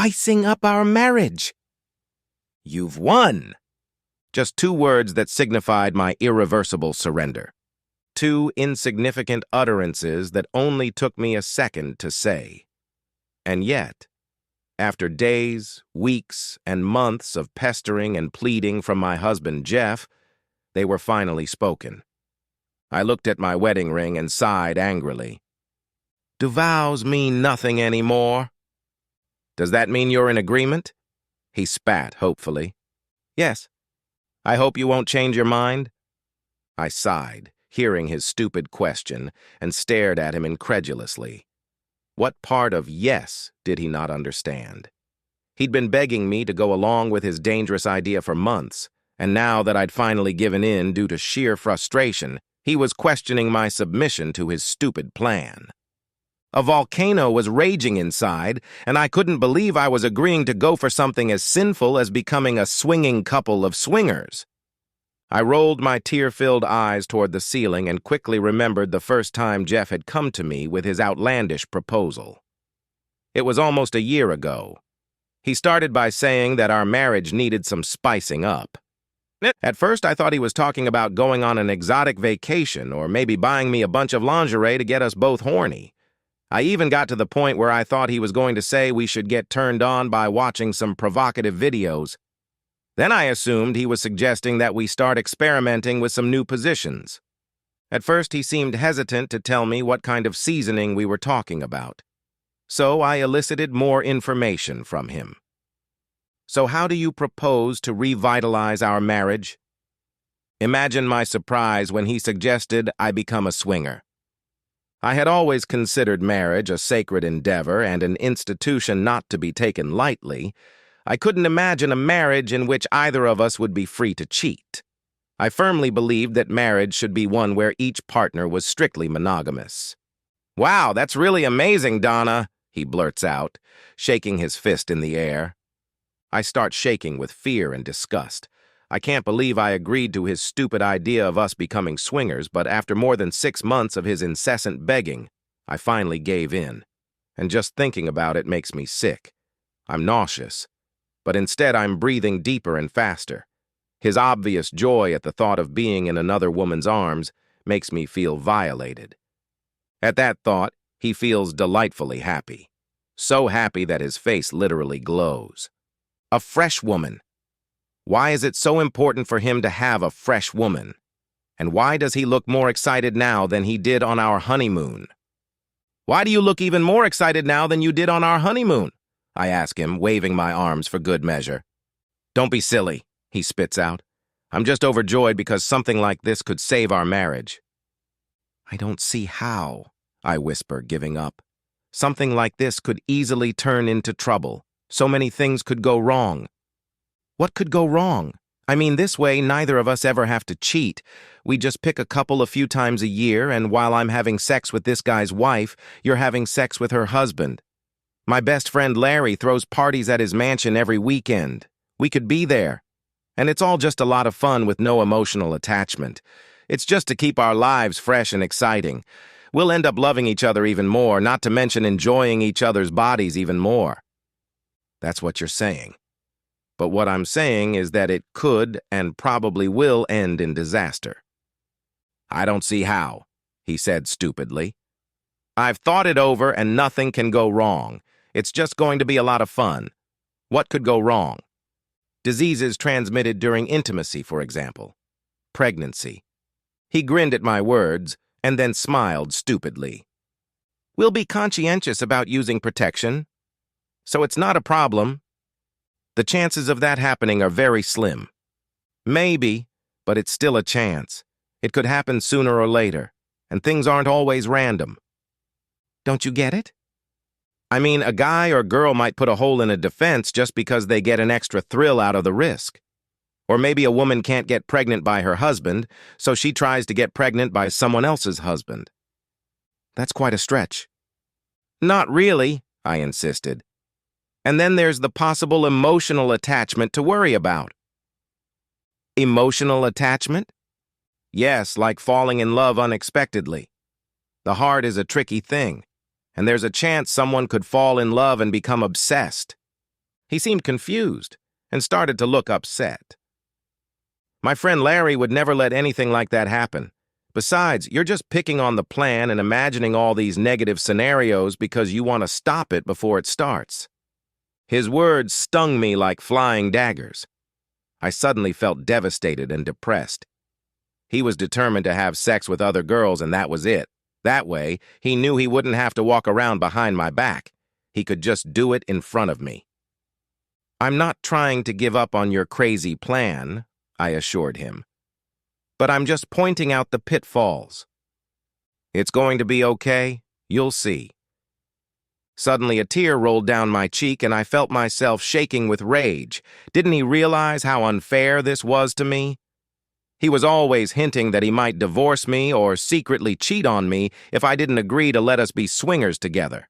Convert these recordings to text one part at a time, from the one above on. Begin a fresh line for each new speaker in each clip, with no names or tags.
spicing up our marriage. You've won. Just 2 words that signified my irreversible surrender. 2 insignificant utterances that only took me a second to say. And yet, after days, weeks, and months of pestering and pleading from my husband, Jeff, they were finally spoken. I looked at my wedding ring and sighed angrily. Do vows mean nothing anymore? Does that mean you're in agreement? He spat hopefully. Yes. I hope you won't change your mind. I sighed, hearing his stupid question, and stared at him incredulously. What part of yes did he not understand? He'd been begging me to go along with his dangerous idea for months, and now that I'd finally given in due to sheer frustration, he was questioning my submission to his stupid plan. A volcano was raging inside, and I couldn't believe I was agreeing to go for something as sinful as becoming a swinging couple of swingers. I rolled my tear-filled eyes toward the ceiling and quickly remembered the first time Jeff had come to me with his outlandish proposal. It was almost a year ago. He started by saying that our marriage needed some spicing up. At first, I thought he was talking about going on an exotic vacation or maybe buying me a bunch of lingerie to get us both horny. I even got to the point where I thought he was going to say we should get turned on by watching some provocative videos. Then I assumed he was suggesting that we start experimenting with some new positions. At first, he seemed hesitant to tell me what kind of seasoning we were talking about. So I elicited more information from him. So how do you propose to revitalize our marriage? Imagine my surprise when he suggested I become a swinger. I had always considered marriage a sacred endeavor and an institution not to be taken lightly. I couldn't imagine a marriage in which either of us would be free to cheat. I firmly believed that marriage should be one where each partner was strictly monogamous. "Wow, that's really amazing, Donna," he blurts out, shaking his fist in the air. I start shaking with fear and disgust. I can't believe I agreed to his stupid idea of us becoming swingers, but after more than 6 months of his incessant begging, I finally gave in. And just thinking about it makes me sick. I'm nauseous. But instead I'm breathing deeper and faster. His obvious joy at the thought of being in another woman's arms makes me feel violated. At that thought, he feels delightfully happy. So happy that his face literally glows. A fresh woman. Why is it so important for him to have a fresh woman? And why does he look more excited now than he did on our honeymoon? Why do you look even more excited now than you did on our honeymoon? I ask him, waving my arms for good measure. Don't be silly, he spits out. I'm just overjoyed because something like this could save our marriage. I don't see how, I whisper, giving up. Something like this could easily turn into trouble. So many things could go wrong. What could go wrong? I mean, this way, neither of us ever have to cheat. We just pick a couple a few times a year, and while I'm having sex with this guy's wife, you're having sex with her husband. My best friend Larry throws parties at his mansion every weekend. We could be there. And it's all just a lot of fun with no emotional attachment. It's just to keep our lives fresh and exciting. We'll end up loving each other even more, not to mention enjoying each other's bodies even more. That's what you're saying. But what I'm saying is that it could and probably will end in disaster. I don't see how, he said stupidly. I've thought it over and nothing can go wrong. It's just going to be a lot of fun. What could go wrong? Diseases transmitted during intimacy, for example. Pregnancy. He grinned at my words and then smiled stupidly. We'll be conscientious about using protection, so it's not a problem. The chances of that happening are very slim. Maybe, but it's still a chance. It could happen sooner or later, and things aren't always random. Don't you get it? I mean, a guy or girl might put a hole in a defense just because they get an extra thrill out of the risk. Or maybe a woman can't get pregnant by her husband, so she tries to get pregnant by someone else's husband. That's quite a stretch. Not really, I insisted. And then there's the possible emotional attachment to worry about. Emotional attachment? Yes, like falling in love unexpectedly. The heart is a tricky thing, and there's a chance someone could fall in love and become obsessed. He seemed confused and started to look upset. My friend Larry would never let anything like that happen. Besides, you're just picking on the plan and imagining all these negative scenarios because you want to stop it before it starts. His words stung me like flying daggers. I suddenly felt devastated and depressed. He was determined to have sex with other girls, and that was it. That way, he knew he wouldn't have to walk around behind my back. He could just do it in front of me. "I'm not trying to give up on your crazy plan," I assured him. "But I'm just pointing out the pitfalls. It's going to be okay. You'll see." Suddenly, a tear rolled down my cheek, and I felt myself shaking with rage. Didn't he realize how unfair this was to me? He was always hinting that he might divorce me or secretly cheat on me if I didn't agree to let us be swingers together.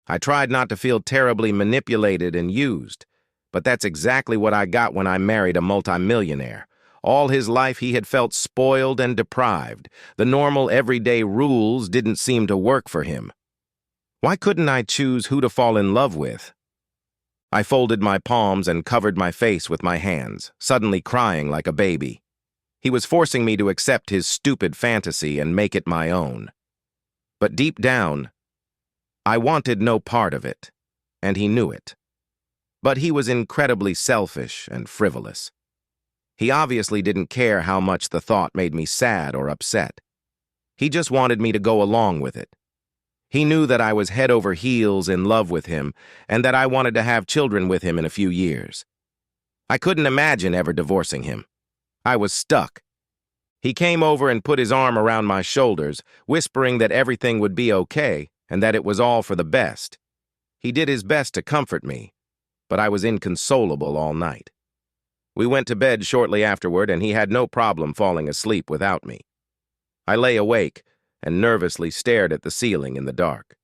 I tried not to feel terribly manipulated and used, but that's exactly what I got when I married a multimillionaire. All his life he had felt spoiled and deprived. The normal everyday rules didn't seem to work for him. Why couldn't I choose who to fall in love with? I folded my palms and covered my face with my hands, suddenly crying like a baby. He was forcing me to accept his stupid fantasy and make it my own. But deep down, I wanted no part of it, and he knew it. But he was incredibly selfish and frivolous. He obviously didn't care how much the thought made me sad or upset. He just wanted me to go along with it. He knew that I was head over heels in love with him and that I wanted to have children with him in a few years. I couldn't imagine ever divorcing him. I was stuck. He came over and put his arm around my shoulders, whispering that everything would be okay and that it was all for the best. He did his best to comfort me, but I was inconsolable all night. We went to bed shortly afterward, and he had no problem falling asleep without me. I lay awake and nervously stared at the ceiling in the dark.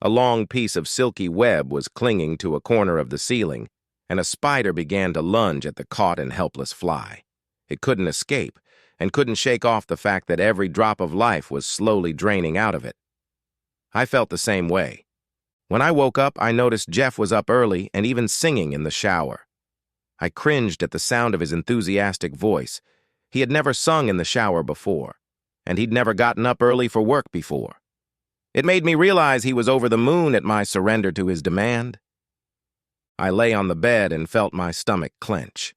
A long piece of silky web was clinging to a corner of the ceiling, and a spider began to lunge at the caught and helpless fly. It couldn't escape, and couldn't shake off the fact that every drop of life was slowly draining out of it. I felt the same way. When I woke up, I noticed Jeff was up early and even singing in the shower. I cringed at the sound of his enthusiastic voice. He had never sung in the shower before, and he'd never gotten up early for work before. It made me realize he was over the moon at my surrender to his demand. I lay on the bed and felt my stomach clench.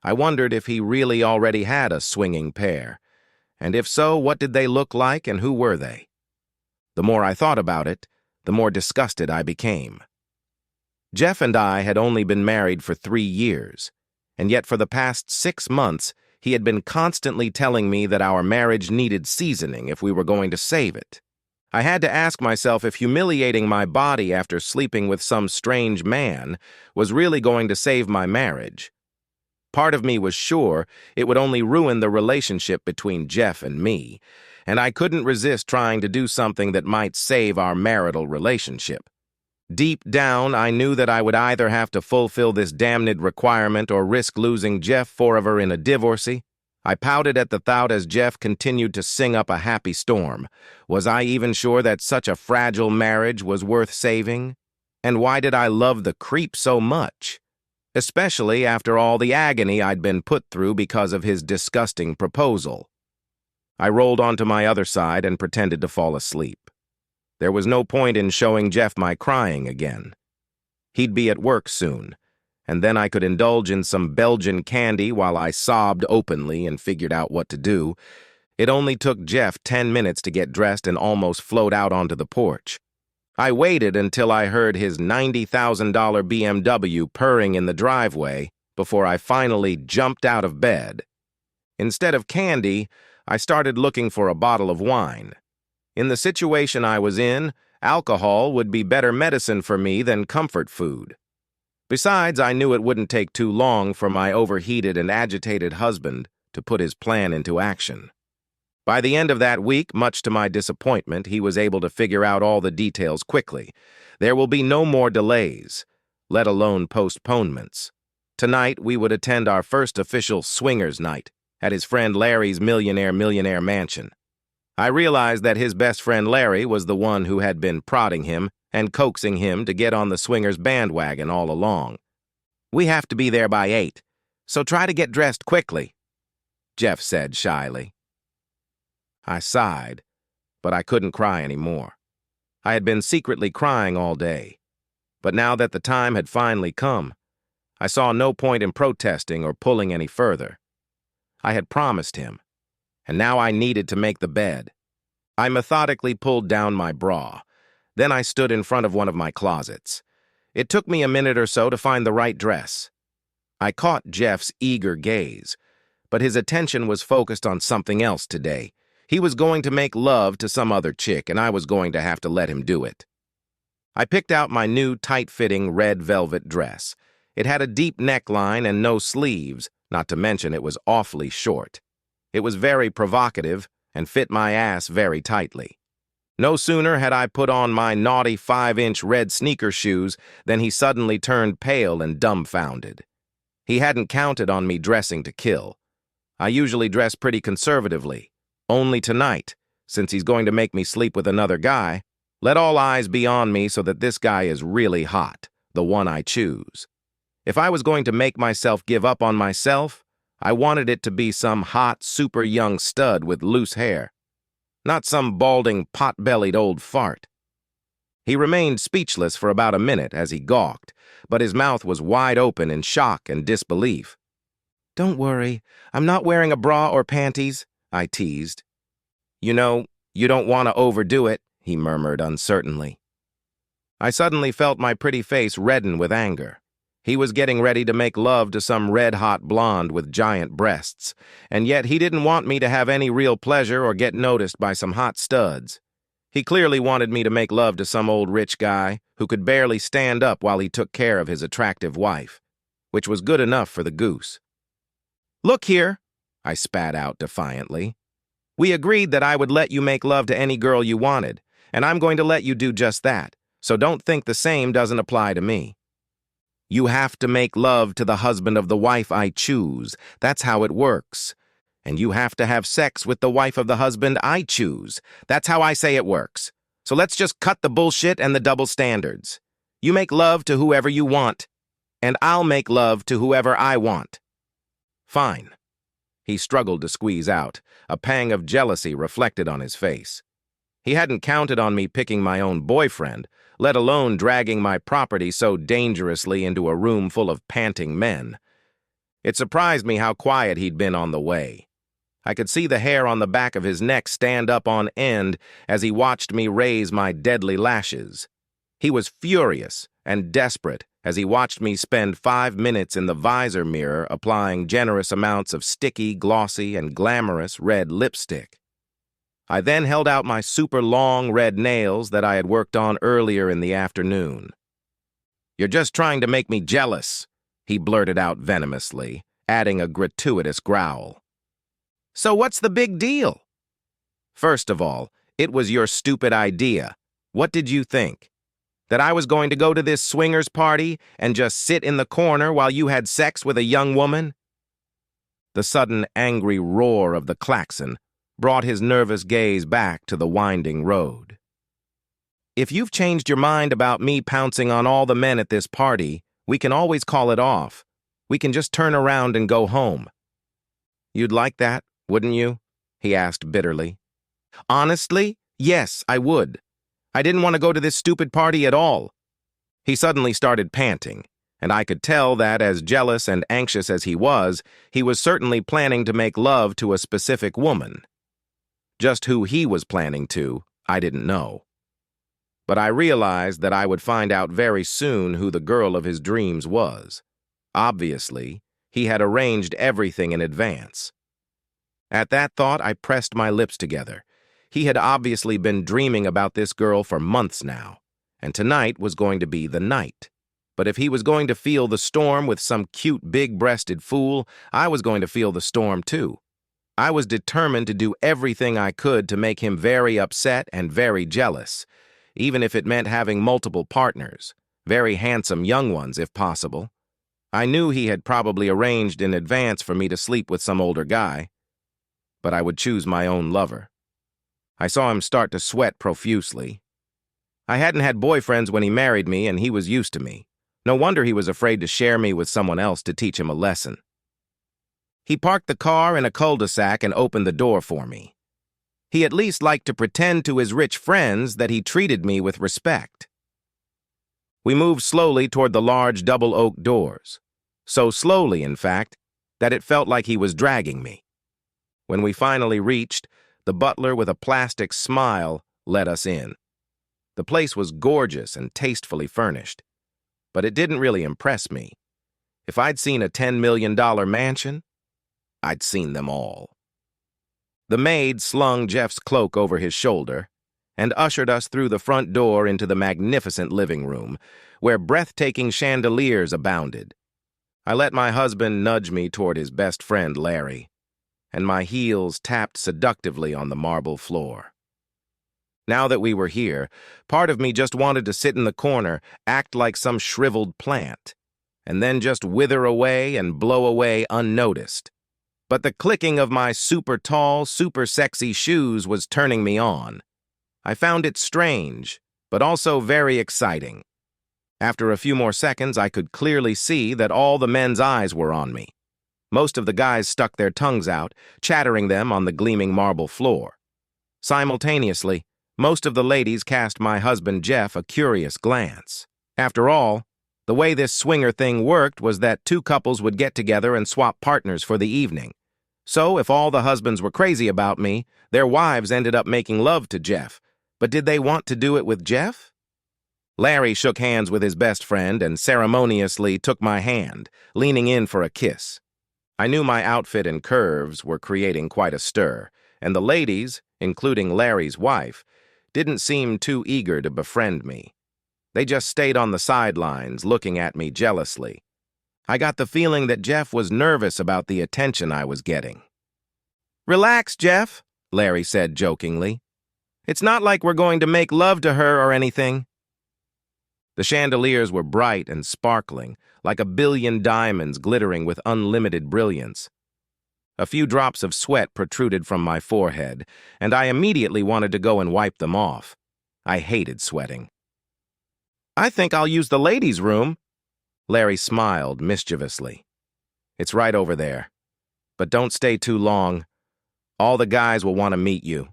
I wondered if he really already had a swinging pair, and if so, what did they look like and who were they? The more I thought about it, the more disgusted I became. Jeff and I had only been married for 3 years, and yet for the past 6 months, he had been constantly telling me that our marriage needed seasoning if we were going to save it. I had to ask myself if humiliating my body after sleeping with some strange man was really going to save my marriage. Part of me was sure it would only ruin the relationship between Jeff and me, and I couldn't resist trying to do something that might save our marital relationship. Deep down, I knew that I would either have to fulfill this damned requirement or risk losing Jeff forever in a divorcee. I pouted at the thought as Jeff continued to sing up a happy storm. Was I even sure that such a fragile marriage was worth saving? And why did I love the creep so much? Especially after all the agony I'd been put through because of his disgusting proposal. I rolled onto my other side and pretended to fall asleep. There was no point in showing Jeff my crying again. He'd be at work soon, and then I could indulge in some Belgian candy while I sobbed openly and figured out what to do. It only took Jeff 10 minutes to get dressed and almost float out onto the porch. I waited until I heard his $90,000 BMW purring in the driveway before I finally jumped out of bed. Instead of candy, I started looking for a bottle of wine. In the situation I was in, alcohol would be better medicine for me than comfort food. Besides, I knew it wouldn't take too long for my overheated and agitated husband to put his plan into action. By the end of that week, much to my disappointment, he was able to figure out all the details quickly. There will be no more delays, let alone postponements. Tonight, we would attend our first official swingers night at his friend Larry's millionaire mansion. I realized that his best friend Larry was the one who had been prodding him and coaxing him to get on the swingers bandwagon all along. We have to be there by 8, so try to get dressed quickly, Jeff said shyly. I sighed, but I couldn't cry anymore. I had been secretly crying all day, but now that the time had finally come, I saw no point in protesting or pulling any further. I had promised him, and now I needed to make the bed. I methodically pulled down my bra. Then I stood in front of one of my closets. It took me a minute or so to find the right dress. I caught Jeff's eager gaze, but his attention was focused on something else today. He was going to make love to some other chick, and I was going to have to let him do it. I picked out my new tight-fitting red velvet dress. It had a deep neckline and no sleeves, not to mention it was awfully short. It was very provocative and fit my ass very tightly. No sooner had I put on my naughty 5-inch red sneaker shoes than he suddenly turned pale and dumbfounded. He hadn't counted on me dressing to kill. I usually dress pretty conservatively. Only tonight, since he's going to make me sleep with another guy, let all eyes be on me so that this guy is really hot, the one I choose. If I was going to make myself give up on myself, I wanted it to be some hot, super young stud with loose hair, not some balding, pot-bellied old fart. He remained speechless for about a minute as he gawked, but his mouth was wide open in shock and disbelief. "Don't worry, I'm not wearing a bra or panties," I teased. "You know, you don't want to overdo it," he murmured uncertainly. I suddenly felt my pretty face redden with anger. He was getting ready to make love to some red-hot blonde with giant breasts, and yet he didn't want me to have any real pleasure or get noticed by some hot studs. He clearly wanted me to make love to some old rich guy who could barely stand up while he took care of his attractive wife, which was good enough for the goose. "Look here," I spat out defiantly. "We agreed that I would let you make love to any girl you wanted, and I'm going to let you do just that, so don't think the same doesn't apply to me. You have to make love to the husband of the wife I choose. That's how it works. And you have to have sex with the wife of the husband I choose. That's how I say it works. So let's just cut the bullshit and the double standards. You make love to whoever you want, and I'll make love to whoever I want." "Fine." He struggled to squeeze out, a pang of jealousy reflected on his face. He hadn't counted on me picking my own boyfriend, let alone dragging my property so dangerously into a room full of panting men. It surprised me how quiet he'd been on the way. I could see the hair on the back of his neck stand up on end as he watched me raise my deadly lashes. He was furious and desperate as he watched me spend 5 minutes in the visor mirror applying generous amounts of sticky, glossy, and glamorous red lipstick. I then held out my super long red nails that I had worked on earlier in the afternoon. "You're just trying to make me jealous," he blurted out venomously, adding a gratuitous growl. "So what's the big deal?" "First of all, it was your stupid idea. What did you think? That I was going to go to this swingers party and just sit in the corner while you had sex with a young woman?" The sudden angry roar of the klaxon brought his nervous gaze back to the winding road. "If you've changed your mind about me pouncing on all the men at this party, we can always call it off. We can just turn around and go home." "You'd like that, wouldn't you?" he asked bitterly. "Honestly, yes, I would. I didn't want to go to this stupid party at all." He suddenly started panting, and I could tell that, as jealous and anxious as he was certainly planning to make love to a specific woman. Just who he was planning to, I didn't know. But I realized that I would find out very soon who the girl of his dreams was. Obviously, he had arranged everything in advance. At that thought, I pressed my lips together. He had obviously been dreaming about this girl for months now, and tonight was going to be the night. But if he was going to feel the storm with some cute, big-breasted fool, I was going to feel the storm too. I was determined to do everything I could to make him very upset and very jealous, even if it meant having multiple partners, very handsome young ones if possible. I knew he had probably arranged in advance for me to sleep with some older guy, but I would choose my own lover. I saw him start to sweat profusely. I hadn't had boyfriends when he married me, and he was used to me. No wonder he was afraid to share me with someone else to teach him a lesson. He parked the car in a cul-de-sac and opened the door for me. He at least liked to pretend to his rich friends that he treated me with respect. We moved slowly toward the large double oak doors. So slowly, in fact, that it felt like he was dragging me. When we finally reached, the butler with a plastic smile let us in. The place was gorgeous and tastefully furnished, but it didn't really impress me. If I'd seen a $10 million mansion, I'd seen them all. The maid slung Jeff's cloak over his shoulder and ushered us through the front door into the magnificent living room, where breathtaking chandeliers abounded. I let my husband nudge me toward his best friend, Larry, and my heels tapped seductively on the marble floor. Now that we were here, part of me just wanted to sit in the corner, act like some shriveled plant, and then just wither away and blow away unnoticed. But the clicking of my super tall, super sexy shoes was turning me on. I found it strange, but also very exciting. After a few more seconds, I could clearly see that all the men's eyes were on me. Most of the guys stuck their tongues out, chattering them on the gleaming marble floor. Simultaneously, most of the ladies cast my husband Jeff a curious glance. After all, the way this swinger thing worked was that two couples would get together and swap partners for the evening. So if all the husbands were crazy about me, their wives ended up making love to Jeff. But did they want to do it with Jeff? Larry shook hands with his best friend and ceremoniously took my hand, leaning in for a kiss. I knew my outfit and curves were creating quite a stir, and the ladies, including Larry's wife, didn't seem too eager to befriend me. They just stayed on the sidelines, looking at me jealously. I got the feeling that Jeff was nervous about the attention I was getting. "Relax, Jeff," Larry said jokingly. "It's not like we're going to make love to her or anything." The chandeliers were bright and sparkling, like a billion diamonds glittering with unlimited brilliance. A few drops of sweat protruded from my forehead, and I immediately wanted to go and wipe them off. I hated sweating. "I think I'll use the ladies' room." Larry smiled mischievously. "It's right over there. But don't stay too long. All the guys will want to meet you."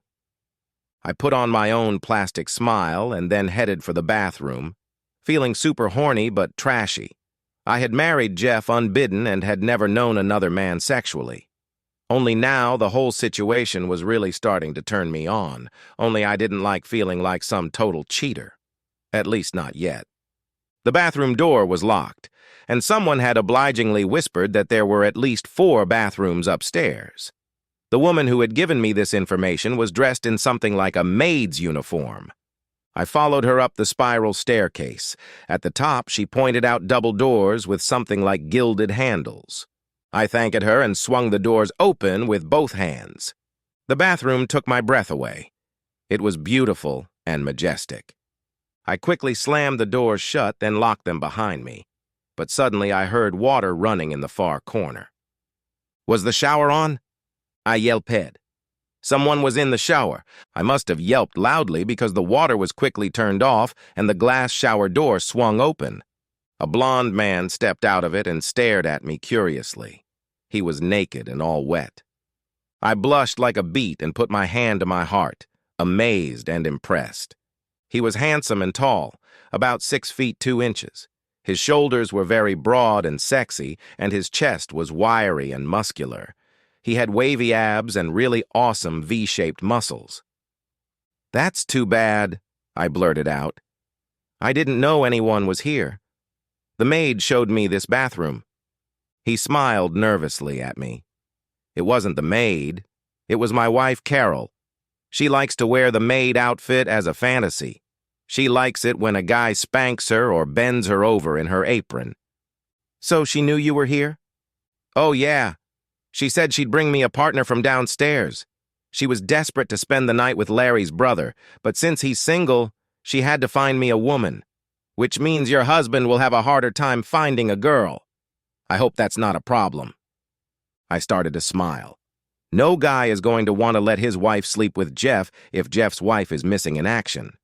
I put on my own plastic smile and then headed for the bathroom, feeling super horny but trashy. I had married Jeff unbidden and had never known another man sexually. Only now the whole situation was really starting to turn me on, only I didn't like feeling like some total cheater. At least not yet. The bathroom door was locked, and someone had obligingly whispered that there were at least 4 bathrooms upstairs. The woman who had given me this information was dressed in something like a maid's uniform. I followed her up the spiral staircase. At the top, she pointed out double doors with something like gilded handles. I thanked her and swung the doors open with both hands. The bathroom took my breath away. It was beautiful and majestic. I quickly slammed the doors shut, then locked them behind me. But suddenly I heard water running in the far corner. Was the shower on? I yelped. Someone was in the shower. I must have yelped loudly because the water was quickly turned off and the glass shower door swung open. A blond man stepped out of it and stared at me curiously. He was naked and all wet. I blushed like a beet and put my hand to my heart, amazed and impressed. He was handsome and tall, about 6 feet 2 inches. His shoulders were very broad and sexy, and his chest was wiry and muscular. He had wavy abs and really awesome V-shaped muscles. "That's too bad," I blurted out. I didn't know anyone was here. The maid showed me this bathroom. He smiled nervously at me. It wasn't the maid. It was my wife, Carol. She likes to wear the maid outfit as a fantasy. She likes it when a guy spanks her or bends her over in her apron. "So she knew you were here?" "Oh, yeah. She said she'd bring me a partner from downstairs. She was desperate to spend the night with Larry's brother, but since he's single, she had to find me a woman. Which means your husband will have a harder time finding a girl. I hope that's not a problem." I started to smile. No guy is going to want to let his wife sleep with Jeff if Jeff's wife is missing in action.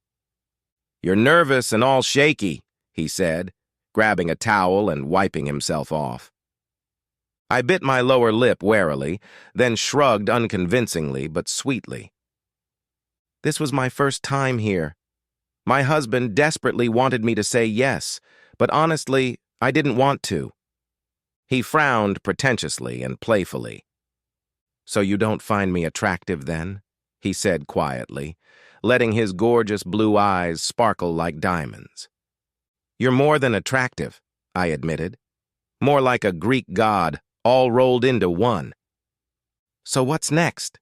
"You're nervous and all shaky," he said. grabbing a towel and wiping himself off. I bit my lower lip warily, then shrugged unconvincingly but sweetly. This was my first time here. My husband desperately wanted me to say yes, but honestly, I didn't want to. He frowned pretentiously and playfully. "So you don't find me attractive then?" he said quietly, letting his gorgeous blue eyes sparkle like diamonds. "You're more than attractive," I admitted. "More like a Greek god, all rolled into one." "So what's next?"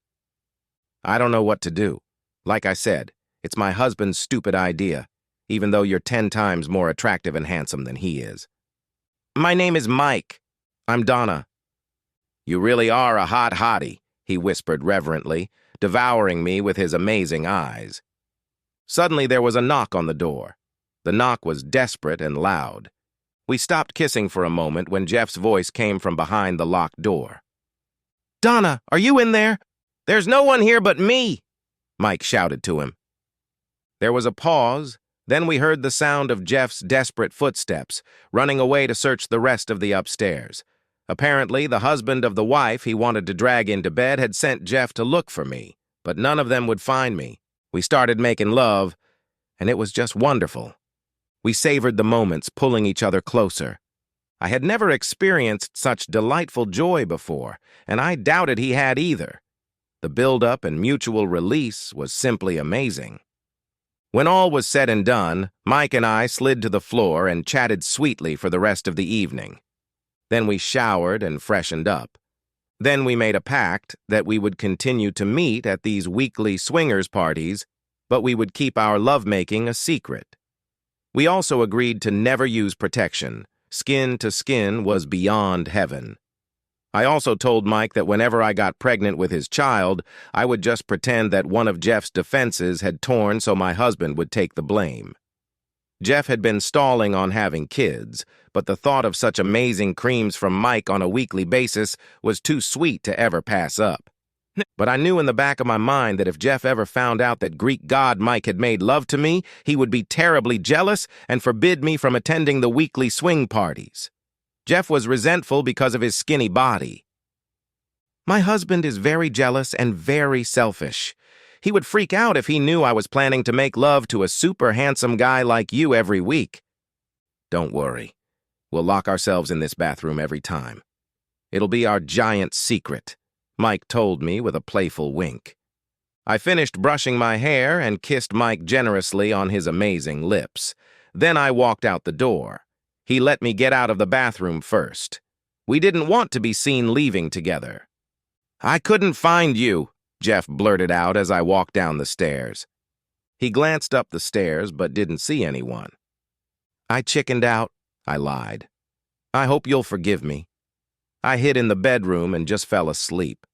"I don't know what to do. Like I said, it's my husband's stupid idea, even though you're 10 times more attractive and handsome than he is." "My name is Mike. I'm Donna." "You really are a hot hottie," he whispered reverently, devouring me with his amazing eyes. Suddenly there was a knock on the door. The knock was desperate and loud. We stopped kissing for a moment when Jeff's voice came from behind the locked door. "Donna, are you in there?" "There's no one here but me," Mike shouted to him. There was a pause, then we heard the sound of Jeff's desperate footsteps, running away to search the rest of the upstairs. Apparently, the husband of the wife he wanted to drag into bed had sent Jeff to look for me, but none of them would find me. We started making love, and it was just wonderful. We savored the moments, pulling each other closer. I had never experienced such delightful joy before, and I doubted he had either. The build-up and mutual release was simply amazing. When all was said and done, Mike and I slid to the floor and chatted sweetly for the rest of the evening. Then we showered and freshened up. Then we made a pact that we would continue to meet at these weekly swingers parties, but we would keep our lovemaking a secret. We also agreed to never use protection. Skin to skin was beyond heaven. I also told Mike that whenever I got pregnant with his child, I would just pretend that one of Jeff's defenses had torn so my husband would take the blame. Jeff had been stalling on having kids, but the thought of such amazing creams from Mike on a weekly basis was too sweet to ever pass up. But I knew in the back of my mind that if Jeff ever found out that Greek god Mike had made love to me, he would be terribly jealous and forbid me from attending the weekly swing parties. Jeff was resentful because of his skinny body. My husband is very jealous and very selfish. He would freak out if he knew I was planning to make love to a super handsome guy like you every week. Don't worry. We'll lock ourselves in this bathroom every time. It'll be our giant secret, Mike told me with a playful wink. I finished brushing my hair and kissed Mike generously on his amazing lips. Then I walked out the door. He let me get out of the bathroom first. We didn't want to be seen leaving together. "I couldn't find you," Jeff blurted out as I walked down the stairs. He glanced up the stairs but didn't see anyone. "I chickened out," I lied. "I hope you'll forgive me. I hid in the bedroom and just fell asleep.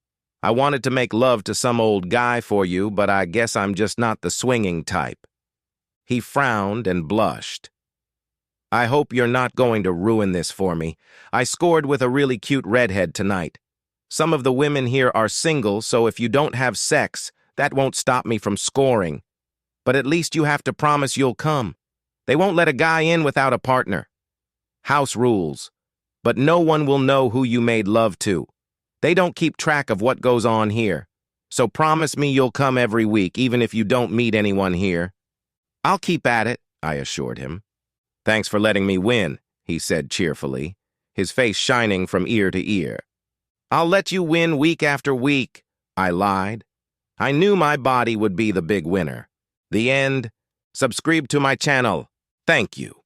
I wanted to make love to some old guy for you, but I guess I'm just not the swinging type." He frowned and blushed. "I hope you're not going to ruin this for me. I scored with a really cute redhead tonight. Some of the women here are single, so if you don't have sex, that won't stop me from scoring. But at least you have to promise you'll come. They won't let a guy in without a partner. House rules. But no one will know who you made love to. They don't keep track of what goes on here. So promise me you'll come every week, even if you don't meet anyone here." "I'll keep at it," I assured him. "Thanks for letting me win," he said cheerfully, his face shining from ear to ear. "I'll let you win week after week," I lied. I knew my body would be the big winner. The end. Subscribe to my channel. Thank you.